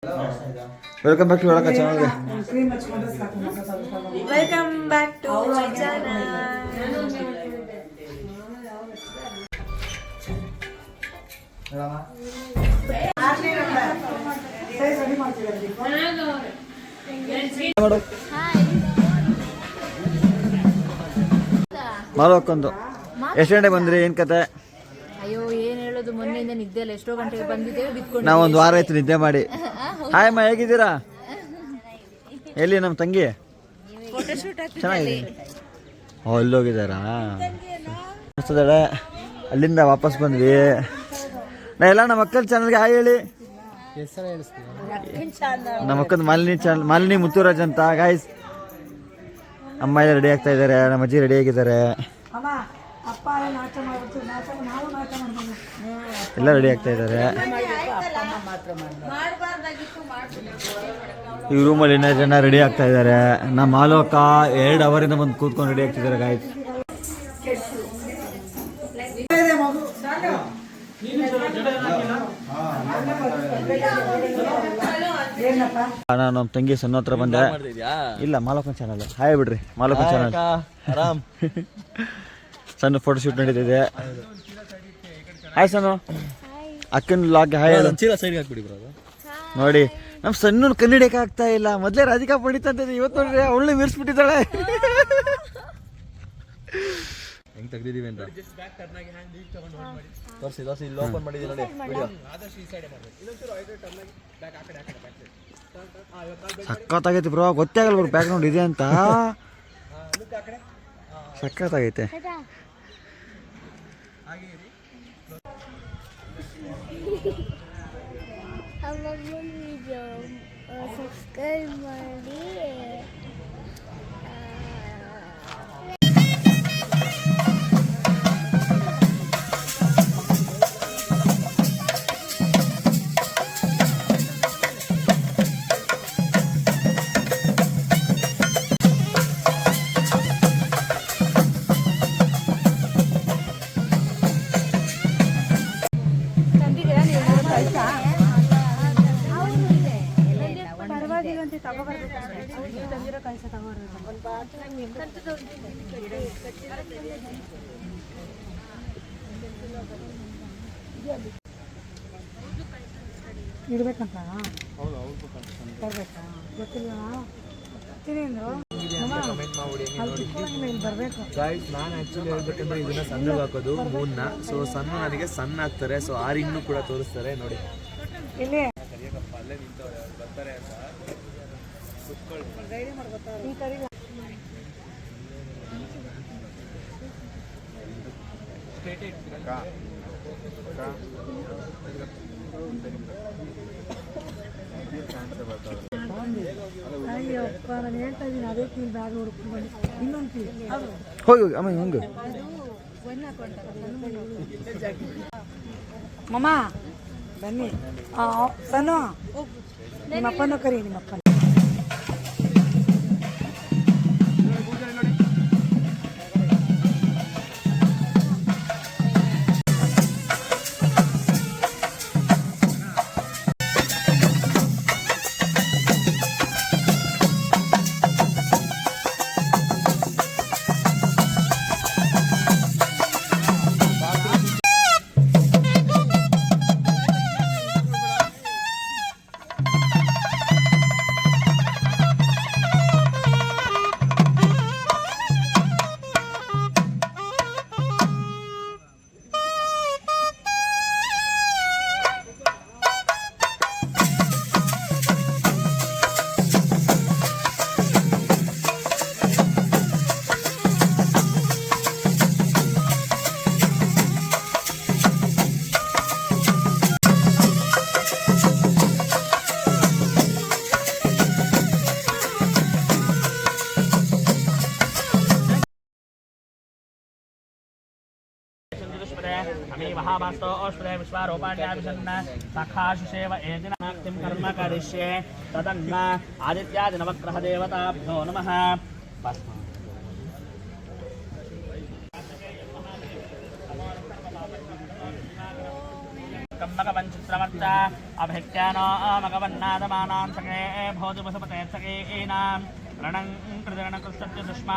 Welcome back to ಒಳಕ ಚಾನಲ್ಗೆ. Welcome back to my channel. ಮಾಲೋಕೊಂದು ಎಷ್ಟು ಗಂಟೆಗೆ ಬಂದ್ರಿ? ಏನ್ ಕತೆ? ಅಯ್ಯೋ ಏನ್ ಹೇಳೋದು, ಮೊನ್ನೆಯಿಂದ ನಿದ್ದೆ ಇಲ್ಲ. ಎಷ್ಟೋ ಗಂಟೆಗೆ ಬಂದಿದ್ದೇವೆ, ಬಿತ್ಕೊಂಡು. ನಾವೊಂದು ವಾರ ಆಯ್ತು ನಿದ್ದೆ ಮಾಡಿ. ಹಾಯ್ ಅಮ್ಮ, ಹೇಗಿದ್ದೀರಾ? ಎಲ್ಲಿ ನಮ್ಮ ತಂಗಿ? ಚೆನ್ನಾಗಿದೆ. ಅಲ್ಲೋಗಿದ್ದಾರಾ? ಅಲ್ಲಿಂದ ವಾಪಸ್ ಬಂದ್ವಿ. ನಾ ಎಲ್ಲ ನಮ್ಮ ಅಕ್ಕನ ಚಾನಲ್ಗೆ ಹಾಯ್ ಹೇಳಿ. ನಮ್ಮ ಅಕ್ಕನ ಮಾಲಿನಿ ಮುತ್ತುರಾಜ್ ಅಂತ. ಗಾಯ್ಸ್, ಅಮ್ಮ ಎಲ್ಲ ರೆಡಿ ಆಗ್ತಾ ಇದ್ದಾರೆ, ನಮ್ಮ ಅಜ್ಜಿ ರೆಡಿ ಆಗಿದ್ದಾರೆ, ಎಲ್ಲ ರೆಡಿ ಆಗ್ತಾ ಇದ್ದಾರೆ. ಈ ರೂಮಲ್ಲಿ ಇನ್ನೂ ಜನ ರೆಡಿ ಆಗ್ತಾ ಇದ್ದಾರೆ. ನಮ್ಮ ಮಾಲೋಕ 2 ಅವರಿಂದ ಬಂದು ಕೂತ್ಕೊಂಡು ರೆಡಿ ಆಗ್ತಿದ್ದಾರೆ. ಗಾಯ್ಸ್, ನಾನು ನಮ್ಮ ತಂಗಿ ಸಣ್ಣ ಹತ್ರ ಬಂದೆ. ಇಲ್ಲ, ಮಾಲೋಕನ್ ಚಾನಲ್. ಹಾಯ್ ಬಿಡ್ರಿ, ಮಾಲೋಕನ್ ಚಾನಲ್. ಆರಾಮ್. ಸಣ್ಣ ಫೋಟೋ ಶೂಟ್ ನಡೀತಿದೆ. ಹಾಯ್ ಸಣ್ಣ. ಅಕ್ಕನ ಲಾಗ್ ಹಾಯ್ ನೋಡಿ. ನಮ್ಮ ಸಣ್ಣ ಕನ್ನಡಕ್ಕೆ ಆಗ್ತಾ ಇಲ್ಲ. ಮೊದಲೇ ರಾಧಿಕಾ ಪಂಡಿತ್ ಅಂತ ಇವತ್ತು ನೋಡ್ರಿ ಅವಳನ್ನ ಮೀರಿಸ್ಬಿಟ್ಟಿದ್ದಾಳೆ. ಹೆಂಗ್ ತೆಗ್ದಿದೀವಿ ಅಂತ ತೋರಿಸಿ ಇಲ್ಲಿ ಓಪನ್ ಮಾಡಿದೀವಿ ನೋಡಿ ವಿಡಿಯೋ. ಸಖತ್ತಾಗೈತಿ ಬ್ರೋ. ಗೊತ್ತೇ ಆಗಲ್ಲ ಬ್ರೋ ಬ್ಯಾಕ್ ಗ್ರೌಂಡ್ ಇದೆ ಅಂತ. ಸಖತ್ತಾಗೈತೆ. ಸಬ್ಸ್ಕ್ರೈಬ್ ಮಾಡಿ. ಇಡ್ಬೇಕಂತ ಬರ್ಬೇಕಾ? ಗೊತ್ತಿಲ್ಲ. ಗೈಸ್, ನಾನು ಆ್ಯಕ್ಚುಲಿ ಹೇಳ್ಬೇಕಂದ್ರೆ ಇದನ್ನ ಸಣ್ಣಗೆ ಹಾಕೋದು ಮೂನ್ನ. ಸೊ ಸಣ್ಣ ನನಗೆ ಸಣ್ಣ ಹಾಕ್ತಾರೆ. ಸೊ ಆ ರಿಂಗ್ನು ಕೂಡ ತೋರಿಸ್ತಾರೆ ನೋಡಿ. ಇಲ್ಲಿ ಬರ್ತಾರೆ ಅಂತ ಅಯ್ಯಪ್ಪ, ನಾನು ಹೇಳ್ತಾ ಇದ್ದೀನಿ ಅದೇ ಕೀ ಬ್ಯಾಗ್ ಹುಡುಕೊಂಡು ಬನ್ನಿ. ಇನ್ನೊಂದು ಕೀ ಹೋಗಿ ಅಮ್ಮ ಹಂಗೆ. ಮಮ್ಮ ಬನ್ನಿ. ಸನು, ನಿಮ್ಮಪ್ಪನೂ ಕರಿ. ನಿಮ್ಮಪ್ಪನ महाभास्तो औषधे विश्वारोपाण्याभिषन्न सखाशुषेव एदिनाक्तिं कर्म करिष्ये तदन्न आदित्यादिनवग्रह देवताभ्यो नमः. कम्मकपञ्चित्रवर्ति च अभिज्ञानो मगवन्नादमानां सखे भोजि वसुपते सखेनां रणं कृतरणकृष्टस्य दुष्मा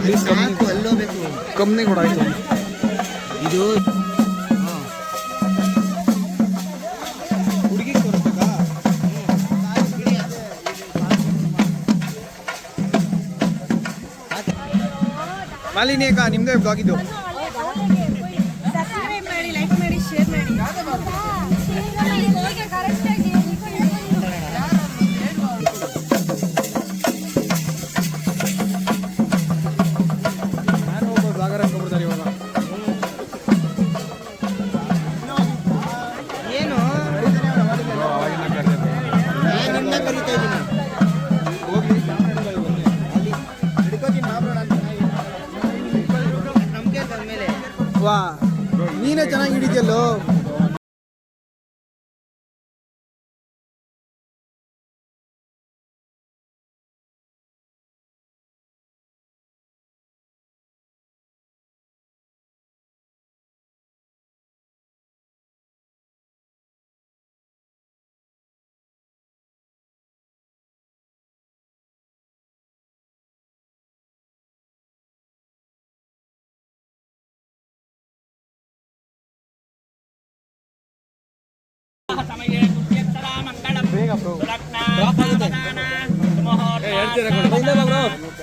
ಪ್ಲೀಸ್ ಕಮ್ಮಿ ಕೊಡಾಯ್ತು ಇದು ಹುಡುಗಿ ತೋರಿಸ್ಬೇಕಾ ಮಾಲಿನಿ ಅಕ್ಕ ನಿಮ್ದೇ ಬ್ಲಾಗ್ ಇದು ಸಬ್ಸ್ಕ್ರೈಬ್ ಮಾಡಿ, ಲೈಕ್ ಮಾಡಿ, ಶೇರ್ ಮಾಡಿ. ನಾನು ಒಬ್ಬ ಬ್ಲಾಗರ್ ಅನ್ಕೊಂಡ್ಬಿಡ್ತಾರೆ ಇವಾಗ. ಏನು ನಿನ್ನ ಕರಿತಾ ಇದ್ದೀನಿ ವಾ ನೀನೇ ಚೆನ್ನಾಗಿ ಹಿಡಿದ್ಯಲ್ಲೋ. ಸಮಯೇ ಕುತ್ಯತ್ತರ ಮಂಗಳಂ ಸುಲಗ್ನ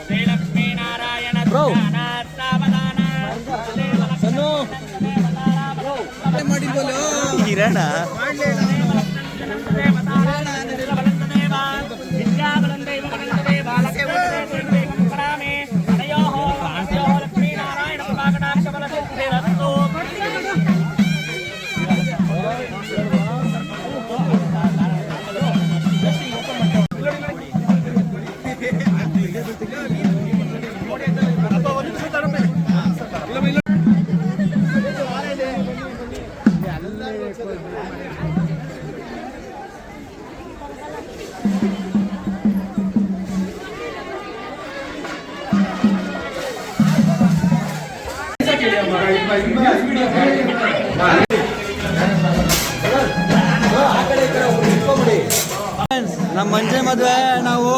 ಶ್ರೀ ಲಕ್ಷ್ಮೀ ನಾರಾಯಣ ಸಾವಧಾನ ಕಿರಣ ಲಕ್ಷ್ಮೀ ನಾರಾಯಣ ಕೃಪಾಕಟಾಕ್ಷ ಬಲಸಿದ್ಧಿರಸ್ತು. ನಮ್ಮ ಮಂಜೆ ಮದುವೆ ನಾವು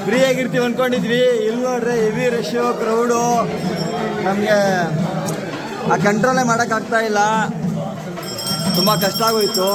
ಫ್ರೀ ಆಗಿರ್ತೀವಿ ಅಂದ್ಕೊಂಡಿದ್ವಿ. ಇಲ್ಲಿ ನೋಡ್ರೆ ಹೆವಿ ರಶ್ಶು ಕ್ರೌಡು, ನಮಗೆ ಆ ಕಂಟ್ರೋಲೇ ಮಾಡೋಕ್ಕಾಗ್ತಾ ಇಲ್ಲ, ತುಂಬ ಕಷ್ಟ ಆಗೋಯ್ತು.